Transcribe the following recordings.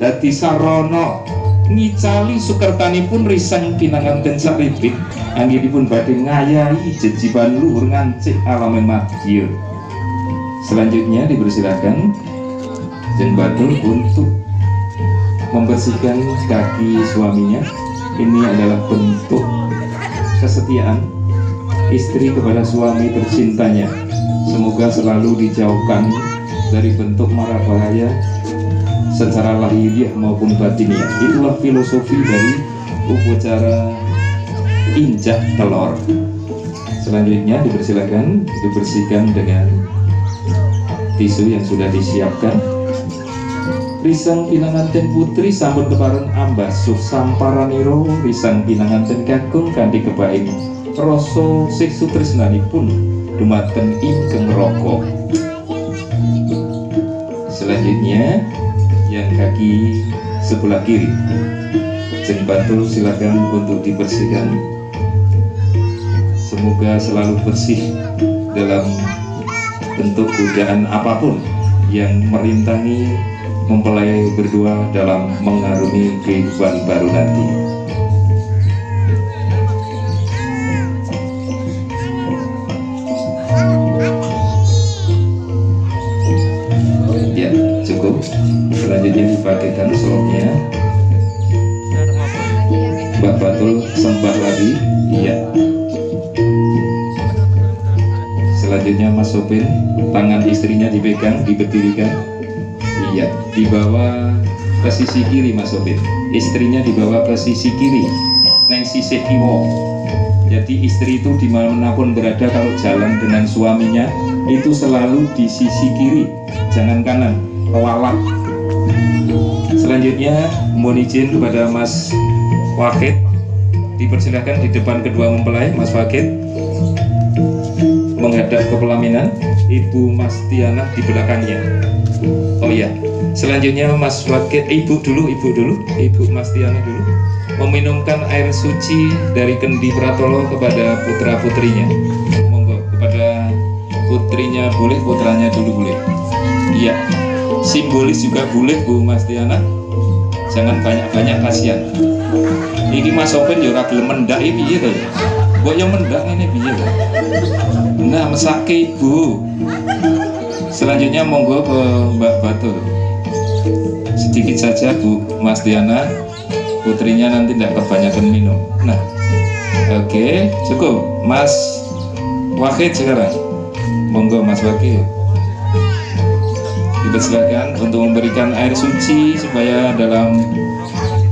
dadi sarana ngicali sukertanipun risang pinanganten saripit anggenipun badhe ngayahi jejiban luhur ngancik alamen madya. Selanjutnya dipersilakan Jeng Batul untuk membersihkan kaki suaminya. Ini adalah bentuk kesetiaan istri kepada suami tercintanya. Semoga selalu dijauhkan dari bentuk mara bahaya secara lahiriah maupun batiniah. Itulah filosofi dari upacara injak telur. Selanjutnya dipersilakan dibersihkan dengan tisu yang sudah disiapkan. Risang pinanganten putri sampun kepareng ambasuh samparaniro risang pinanganten kakung kanthi kebaing rasa seksu tresnanipun dumateng ingkang raka. Selanjutnya yang kaki sebelah kiri, Jeng Batul silakan untuk dibersihkan. Semoga selalu bersih dalam bentuk godaan apapun yang merintangi mempelai berdua dalam mengarungi kehidupan baru nanti. Ya, cukup. Selanjutnya dipakaikan selopnya. Mbak Batul sembah lagi. Iya. Selanjutnya Mas Sopin, tangan istrinya dipegang, diberdirikan. Iya, dibawa ke sisi kiri Mas Sopin. Istrinya dibawa ke sisi kiri, neng sisi kiwo. Jadi istri itu dimanapun berada kalau jalan dengan suaminya itu selalu di sisi kiri, jangan kanan, kewalak. Selanjutnya mohon izin kepada Mas Wakid, dipersilakan di depan kedua mempelai. Mas Wakid menghadap ke pelaminan, Ibu Mas Tiana di belakangnya. Oh iya, selanjutnya Mas Wakid, Ibu Mas Tiana dulu meminumkan air suci dari kendi Pratolo kepada putra putrinya. Monggo, kepada putrinya boleh, putranya dulu boleh. Iya, simbolis juga boleh Bu Mas Tiana, jangan banyak-banyak, kasihan. Ini Mas Sopin ya ora gelem mendak iki piye to? Kok yang mendak ini piye to? Nah, mesake Ibu. Selanjutnya monggo ke Mbak Batul. Sedikit saja Bu Mas Tiana, putrinya nanti tidak kebanyakan minum. Nah, oke, cukup. Mas Wakid sekarang, monggo Mas Wakid. Dipersilakan untuk memberikan air suci supaya dalam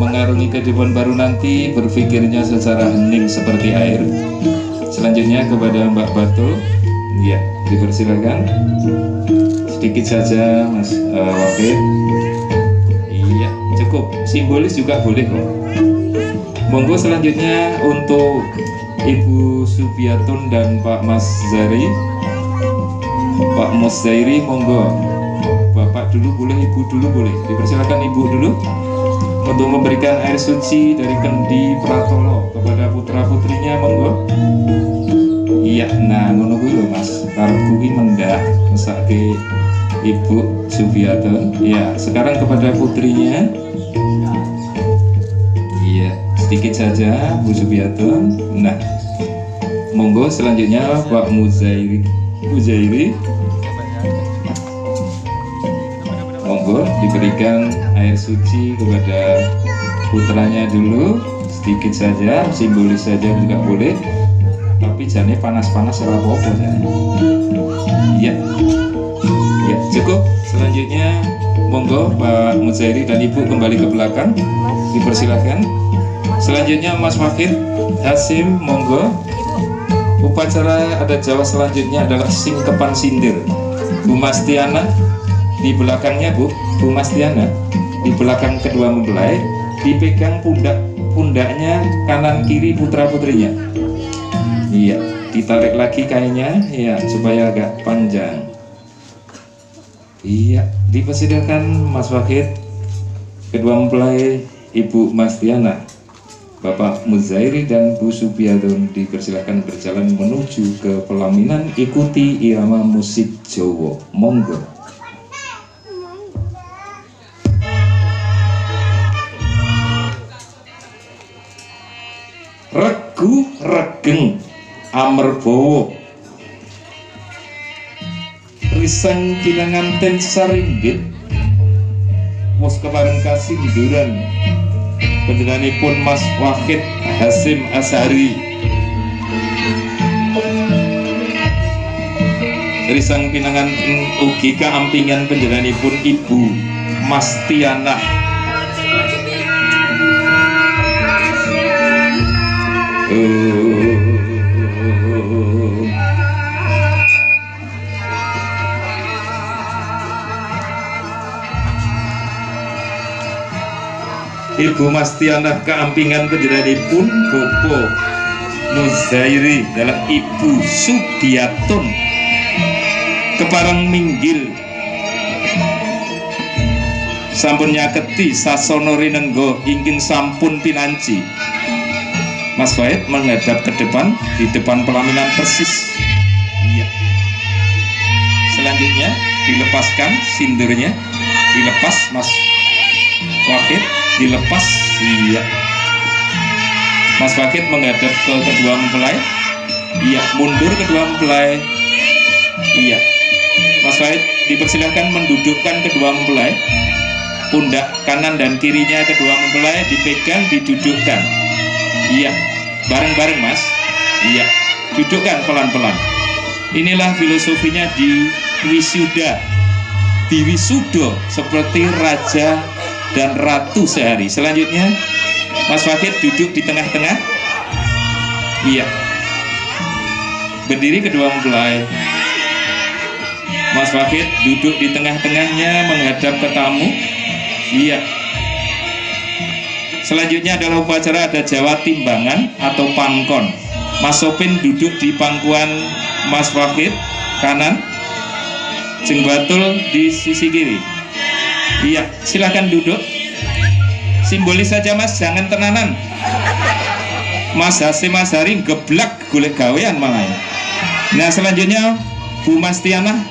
mengarungi kehidupan baru nanti berpikirnya secara hening seperti air. Selanjutnya kepada Mbak Batul, ya, dipersilakan. Sedikit saja Mas Wakid. Iya, cukup. Simbolis juga boleh kok. Monggo selanjutnya untuk Ibu Subiatun dan Pak Mas Zari, Pak Mus Zairi, monggo. Bapak dulu boleh, Ibu dulu boleh. Dipersilakan Ibu dulu untuk memberikan air suci dari kendi Pratolo kepada putra putrinya, monggo. Iya, nah ngono kuwi lho Mas, karo kuwi mendak mesake Ibu Subiatun. Ya, sekarang kepada putrinya. Iya, sedikit saja Bu Subiatun. Nah, monggo selanjutnya Pak Muzairi. Monggo diberikan air suci kepada putranya dulu, sedikit saja, simbolis saja juga boleh. Tapi jangan panas-panas ora apa-apa jane. Iya. Ya, cukup. Selanjutnya monggo Pak Muzairi dan Ibu kembali ke belakang. Dipersilakan. Selanjutnya Mas Wakid Hasim, monggo. Upacara adat Jawa selanjutnya adalah singkepan sindir. Bu Mas Tiana di belakangnya, Bu Mas Tiana di belakang kedua mempelai, dipegang pundaknya kanan kiri putra putrinya. Iya, ditarik lagi kainnya, ya, supaya agak panjang. Iya, dipersilakan Mas Wakid, kedua mempelai Ibu Mas Tiana, Bapak Muzairi dan Bu Subiatun dipersilakan berjalan menuju ke pelaminan, ikuti irama musik Jawa. Monggo. Regu regeng amerbawa risang pinanganten sarimbit wos kepareng kasinduran panjenenganipun Mas Wahid Hasyim Asy'ari. Risang pinanganten ugi kaampingan panjenenganipun Ibu Mastianah. Ibu Mastianah kaampingan panjenenganipun Bapak Muzairi adalah Ibu Sugiatun kepareng minggil sampun nyaketi sasana rinengga ingkang sampun pinanci. Mas Wahid menghadap ke depan, di depan pelaminan persis. Iya. Selanjutnya dilepaskan sindurnya, dilepas Mas Wahid, dilepas. Iya. Mas Wahid menghadap ke kedua mempelai. Iya, mundur kedua mempelai. Iya. Mas Wahid dipersilahkan mendudukkan kedua mempelai. Pundak kanan dan kirinya kedua mempelai dipegang, didudukkan. Iya, bareng-bareng Mas. Iya, dudukkan pelan-pelan. Inilah filosofinya di wisuda. Di wisuda seperti raja dan ratu sehari. Selanjutnya Mas Wahid duduk di tengah-tengah. Iya, berdiri kedua mempelai. Mas Wahid duduk di tengah-tengahnya menghadap ke tamu. Iya. Selanjutnya adalah upacara ada Jawa timbangan atau pangkon. Mas Sopin duduk di pangkuan Mas Wahid kanan, Jeng Batul di sisi kiri. Iya, silahkan duduk. Simbolis saja Mas, jangan tenanan. Mas Hasyim Asy'ari geblak golek gawean malah. Nah selanjutnya Bu Mastianah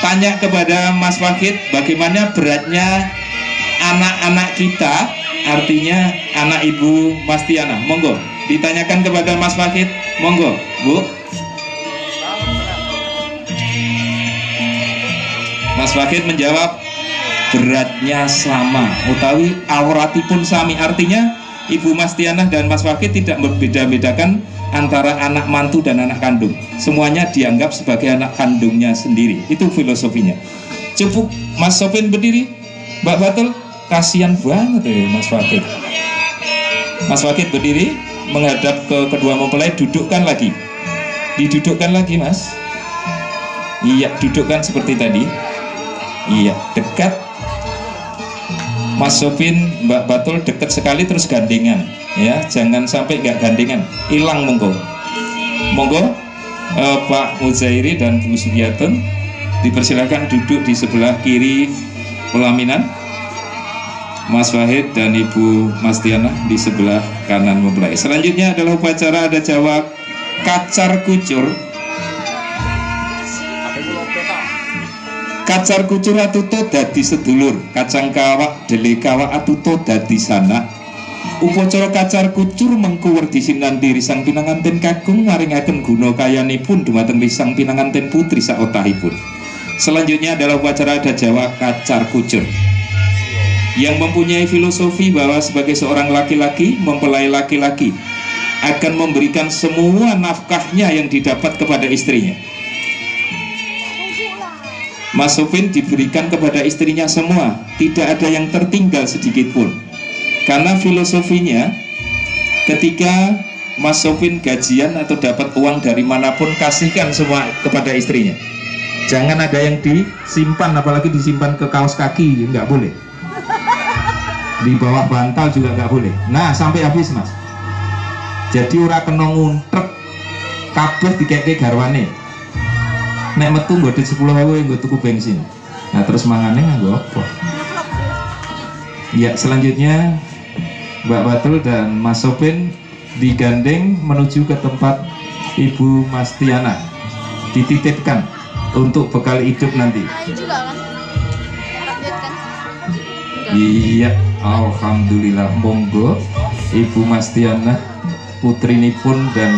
tanya kepada Mas Wahid bagaimana beratnya anak-anak kita, artinya anak Ibu Mastianah. Monggo ditanyakan kepada Mas Wahid. Monggo Bu. Mas Wahid menjawab beratnya sama utawi awratipun sami, artinya Ibu Mastianah dan Mas Wahid tidak membeda-bedakan antara anak mantu dan anak kandung. Semuanya dianggap sebagai anak kandungnya sendiri. Itu filosofinya. Cukup Mas Sopin berdiri. Mbak Batul, kasihan banget ya Mas Wahid. Mas Wahid berdiri menghadap ke kedua mempelai, dudukkan lagi. Didudukkan lagi Mas. Iya, dudukkan seperti tadi. Iya, dekat. Mas Sopin, Mbak Batul dekat sekali terus gandengan, ya, jangan sampai nggak gandengan, hilang. Monggo, monggo Pak Muzairi dan Bu Sugiatun dipersilakan duduk di sebelah kiri pelaminan. Mas Wahid dan Ibu Mastianah di sebelah kanan mempelai. Selanjutnya adalah upacara ada Jawa kacar kucur. Kacar kucur atuto dadi sedulur, kacang kawak dele kawak atuto dadi sanak. Upacara kacar kucur mengku werdi sinambi risang pinanganten kakung maringaken guna kayanipun dumateng risang pinanganten putri saotahipun. Selanjutnya adalah upacara adat Jawa kacar kucur yang mempunyai filosofi bahwa sebagai seorang laki-laki, mempelai laki-laki akan memberikan semua nafkahnya yang didapat kepada istrinya. Mas Sopin diberikan kepada istrinya semua, tidak ada yang tertinggal sedikit pun. Karena filosofinya, ketika Mas Sopin gajian atau dapat uang dari manapun, kasihkan semua kepada istrinya. Jangan ada yang disimpan, apalagi disimpan ke kaos kaki, nggak boleh. Di bawah bantal juga nggak boleh. Nah, sampai habis Mas. Jadi ora kena nguntrek kabeh dikeke garwane. Nek metu nggo duit 10.000 nggo tuku bensin. Nah terus mangane nganggo apa? Ya, selanjutnya Mbak Batul dan Mas Sopin digandeng menuju ke tempat Ibu Mastianah, dititipkan untuk bekal hidup nanti. Iya, alhamdulillah. Monggo Ibu Mastiana putrinipun dan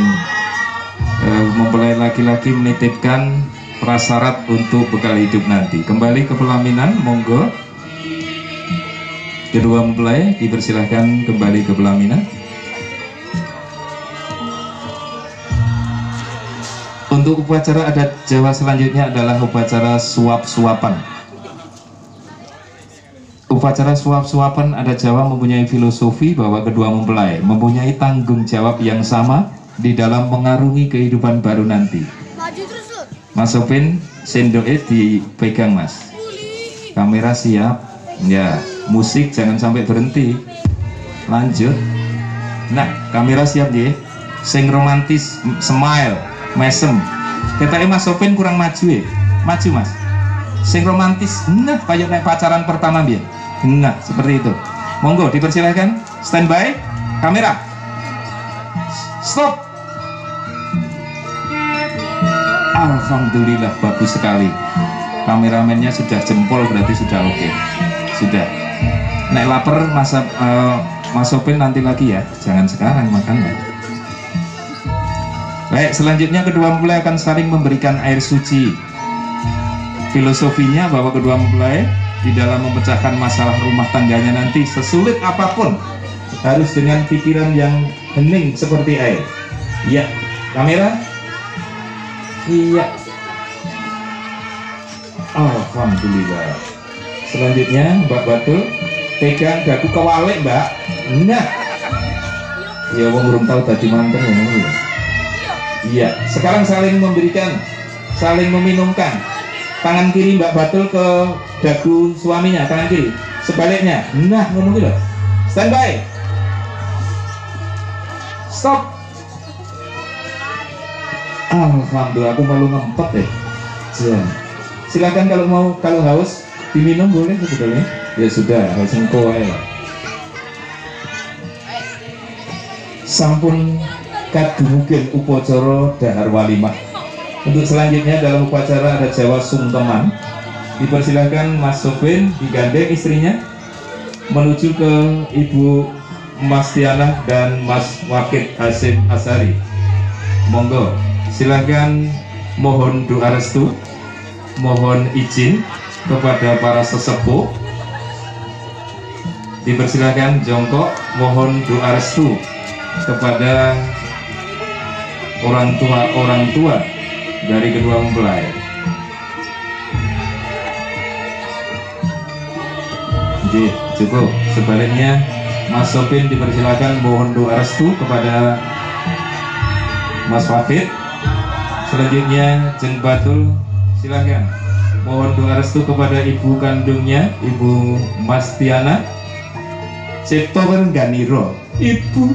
mempelai laki-laki menitipkan prasyarat untuk bekal hidup nanti. Kembali ke pelaminan, monggo. Kedua mempelai dipersilahkan kembali ke pelaminan. Untuk upacara adat Jawa selanjutnya adalah upacara suap-suapan. Upacara suap-suapan adat Jawa mempunyai filosofi bahwa kedua mempelai mempunyai tanggung jawab yang sama di dalam mengarungi kehidupan baru nanti. Mas Sopin, sendoke dipegang Mas. Kamera siap. Ya, musik jangan sampai berhenti. Lanjut. Nah, kamera siap ya. Sing romantis, smile, mesem. Ketake Mas Sopin kurang maju ya. Maju Mas. Sing romantis, nah kayak naik pacaran pertama biar. Nah, seperti itu. Monggo dipersilahkan. Standby. Kamera. Stop. Alhamdulillah, bagus sekali. Kameramennya sudah jempol, berarti sudah oke. Sudah. Nek lapar Mas Sopin nanti lagi ya. Jangan sekarang makan. Baik, selanjutnya kedua mempelai akan saling memberikan air suci. Filosofinya bahwa kedua mempelai di dalam memecahkan masalah rumah tangganya nanti sesulit apapun harus dengan pikiran yang hening seperti air. Iya, kamera. Iya. Alhamdulillah. Selanjutnya Mbak Batul pegang dagu kewalik Mbak. Nah, ya wong urung tahu tadi manten ya. Iya. Sekarang saling memberikan, saling meminumkan. Tangan kiri Mbak Batul ke dagu suaminya, tangan kiri. Sebaliknya. Nah, ngomong gitu. Standby. Stop. Alhamdulillah, aku malu ngempet deh. Silakan kalau haus diminum boleh sebetulnya. Ya sudah, harus engko ae. Sampun kadumugen upacara dahar walimah. Untuk selanjutnya dalam upacara adat Jawa sungkeman, dipersilakan Mas Sopin digandeng istrinya menuju ke Ibu Mastiana dan Mas Wakid Hasim Asari. Monggo, silakan mohon doa restu, mohon izin kepada para sesepuh. Dipersilakan jongkok, mohon doa restu kepada orang tua dari kedua mempelai. Oke, cukup. Sebaliknya Mas Sopin dipersilakan mohon doa restu kepada Mas Wafid. Selanjutnya Jeng Batul silakan mohon doa restu kepada ibu kandungnya, Ibu Mastiana. Cipto Ganiro. Ibu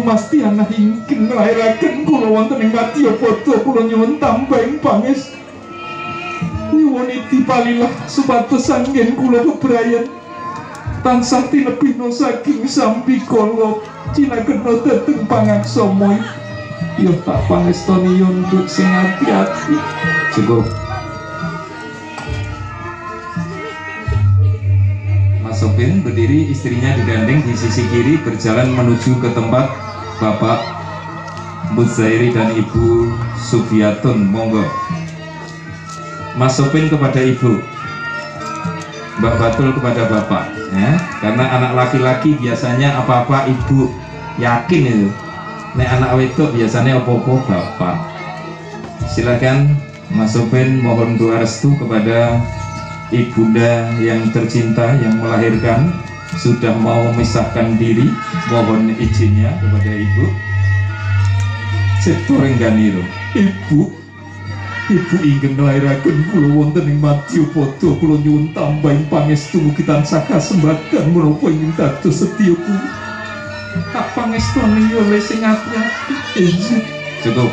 Mastiana ingkang nglairaken kula wonten ing Madya Pada, kula nyuwun tambahing panges. Nyuwun dipalilah supados anggen kula bebrayan tansah tinebihna saking sampikala cinakena dhateng pangaksama. Ya tak pangestoni untuk sing ati-ati. Cukup. Mas Sopin berdiri, istrinya digandeng di sisi kiri berjalan menuju ke tempat Bapak Muzairi dan Ibu Subiatun. Monggo. Mas Sopin kepada Ibu, Mbak Batul kepada Bapak ya, karena anak laki-laki biasanya apa-apa Ibu yakin itu. Nek anak wedok biasanya opo-opo Bapak. Silakan Mas Sopin mohon doa restu kepada ibunda yang tercinta yang melahirkan, sudah mau memisahkan diri, mohon izinnya kepada Ibu. Cipto Rengganiro. Ibu ingin nglairaken kula wonten ing Madya Pada, kula nyuwun tambahing pangestu mugi tansah kasembadan menapa ingin dados setya kula. Tak pangestoni oleh sing ati-ati. Cukup.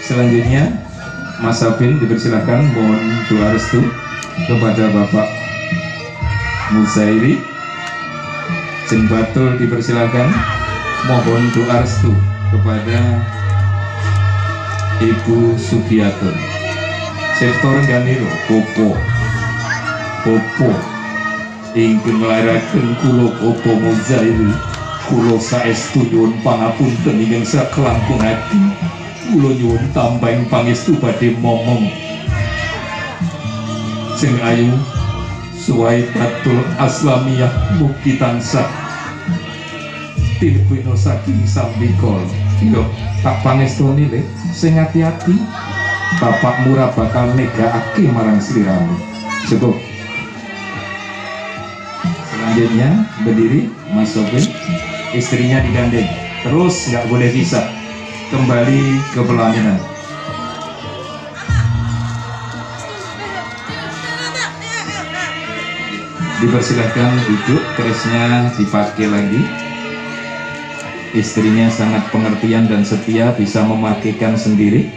Selanjutnya Mas Sopin dipersilakan mohon doa restu kepada Bapak Muzairi. Jeng Batul dipersilakan mohon doa restu kepada Ibu Sugiatun. Cipto Rengganiro. Popo ingkang nglairaken kula Bapa Mozair, kula saestu nyuwun pangapunten ingkang sakelangkung ati. Kula nyuwun tambahing pangestu badhe momong sing ayu Suwaibatul Aslamiyah mugi tansah tilpino saking sambikol. Yo tak pangestuni le sing hati-hati, Bapak Murah bakal negaake marang sliramu. Cukup. Selanjutnya berdiri Mas Sopin, istrinya digandeng, terus nggak boleh pisah, kembali ke pelaminan. Dipersilahkan duduk, kerisnya dipakai lagi. Istrinya sangat pengertian dan setia, bisa memakaikan sendiri.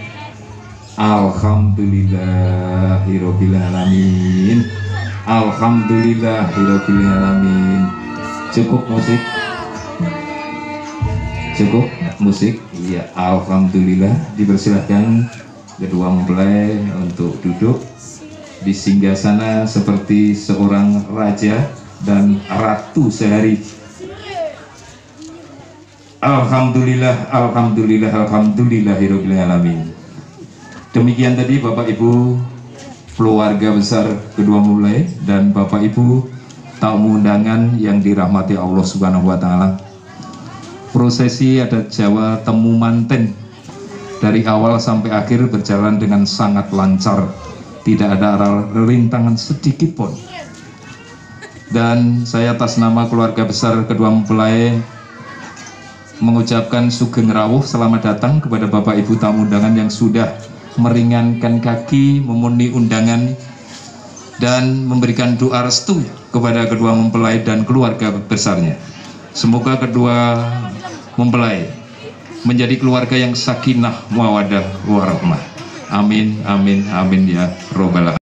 Alhamdulillahirabbil alamin. Alhamdulillahirabbil alamin. Cukup musik. Cukup musik. Iya, alhamdulillah. Dipersilahkan kedua mempelai untuk duduk di singgasana seperti seorang raja dan ratu sehari. Alhamdulillah, alhamdulillah, alhamdulillahirabbil alamin. Demikian tadi Bapak Ibu keluarga besar kedua mempelai dan Bapak Ibu tamu undangan yang dirahmati Allah Subhanahu wa taala. Prosesi adat Jawa temu manten dari awal sampai akhir berjalan dengan sangat lancar. Tidak ada rintangan sedikit pun. Dan saya atas nama keluarga besar kedua mempelai mengucapkan sugeng rawuh selamat datang kepada Bapak Ibu tamu undangan yang sudah meringankan kaki memenuhi undangan dan memberikan doa restu kepada kedua mempelai dan keluarga besarnya. Semoga kedua mempelai menjadi keluarga yang sakinah mawaddah warahmah. Amin, amin, amin ya robbal alamin.